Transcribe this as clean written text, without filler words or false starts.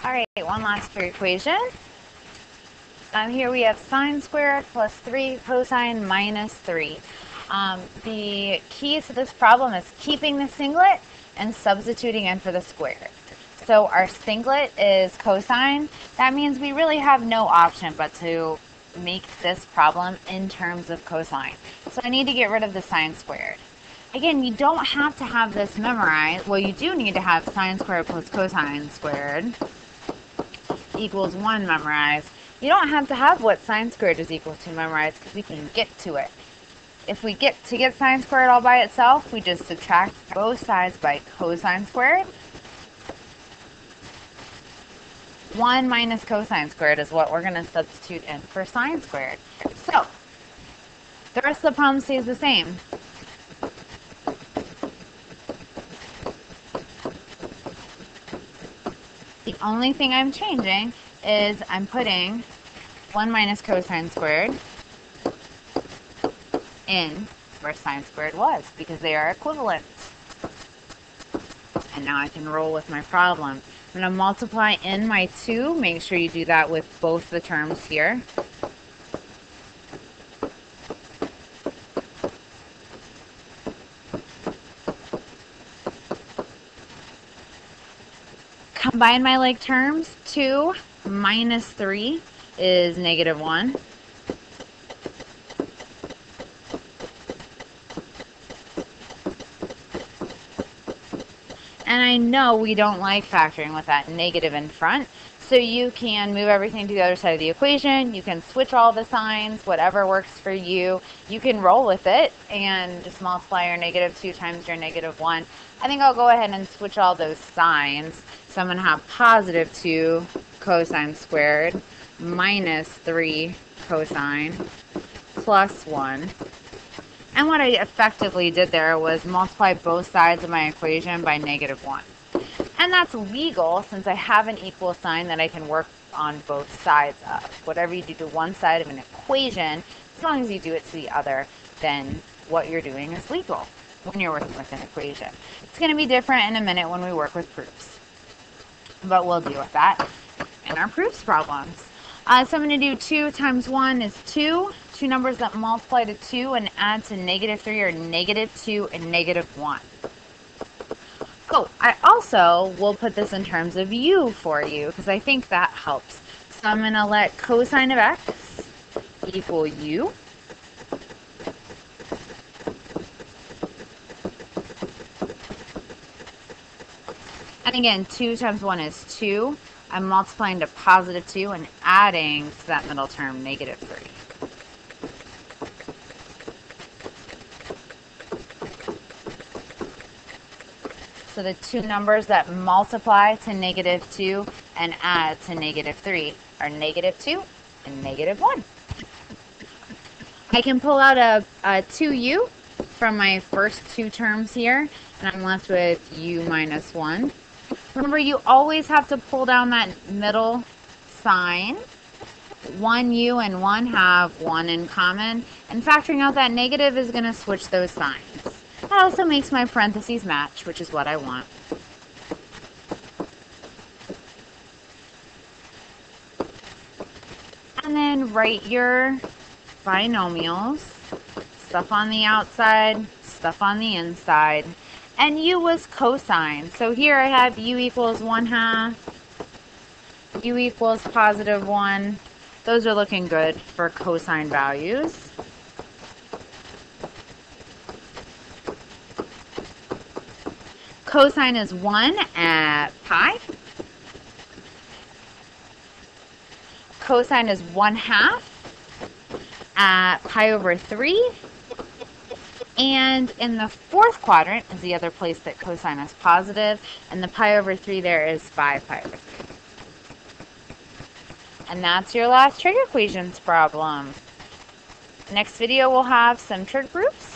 All right, one last trig equation. Here we have sine squared plus 3 cosine minus 3. The key to this problem is keeping the singlet and substituting in for the squared. So our singlet is cosine. That means we really have no option but to make this problem in terms of cosine. So I need to get rid of the sine squared. Again, you don't have to have this memorized. Well, you do need to have sine squared plus cosine squared equals 1 memorized. You don't have to have what sine squared is equal to memorized because we can get to it. If we get sine squared all by itself, we just subtract both sides by cosine squared. 1 minus cosine squared is what we're going to substitute in for sine squared. So, the rest of the problem stays the same. The only thing I'm changing is I'm putting 1 minus cosine squared in where sine squared was because they are equivalent. And now I can roll with my problem. I'm going to multiply in my 2. Make sure you do that with both the terms here. Combine my like terms. 2 minus 3 is negative 1. And I know we don't like factoring with that negative in front, so you can move everything to the other side of the equation. You can switch all the signs, whatever works for you. You can roll with it and just multiply your negative 2 times your negative 1. I think I'll go ahead and switch all those signs. So I'm going to have positive 2 cosine squared minus 3 cosine plus 1. And what I effectively did there was multiply both sides of my equation by negative 1. And that's legal since I have an equal sign that I can work on both sides of. Whatever you do to one side of an equation, as long as you do it to the other, then what you're doing is legal when you're working with an equation. It's going to be different in a minute when we work with proofs. But we'll deal with that in our proofs problems. So I'm going to do 2 times 1 is 2. Two numbers that multiply to 2 and add to negative 3 are negative 2 and negative 1. Cool. I also will put this in terms of u for you because I think that helps. So I'm going to let cosine of x equal u. And again, 2 times 1 is 2. I'm multiplying to positive 2 and adding to that middle term negative 3. So the two numbers that multiply to negative 2 and add to negative 3 are negative 2 and negative 1. I can pull out a 2u from my first two terms here, and I'm left with u minus 1. Remember, you always have to pull down that middle sign. 1u and 1 have 1 in common, and factoring out that negative is going to switch those signs. That also makes my parentheses match, which is what I want. And then write your binomials, stuff on the outside, stuff on the inside. And u was cosine. So here I have u equals 1/2, u equals positive 1. Those are looking good for cosine values. Cosine is 1 at pi. Cosine is 1/2 at pi over 3. And in the fourth quadrant is the other place that cosine is positive, and the pi over 3 there is 5 pi over 3. And that's your last trig equations problem. Next video we'll have some trig proofs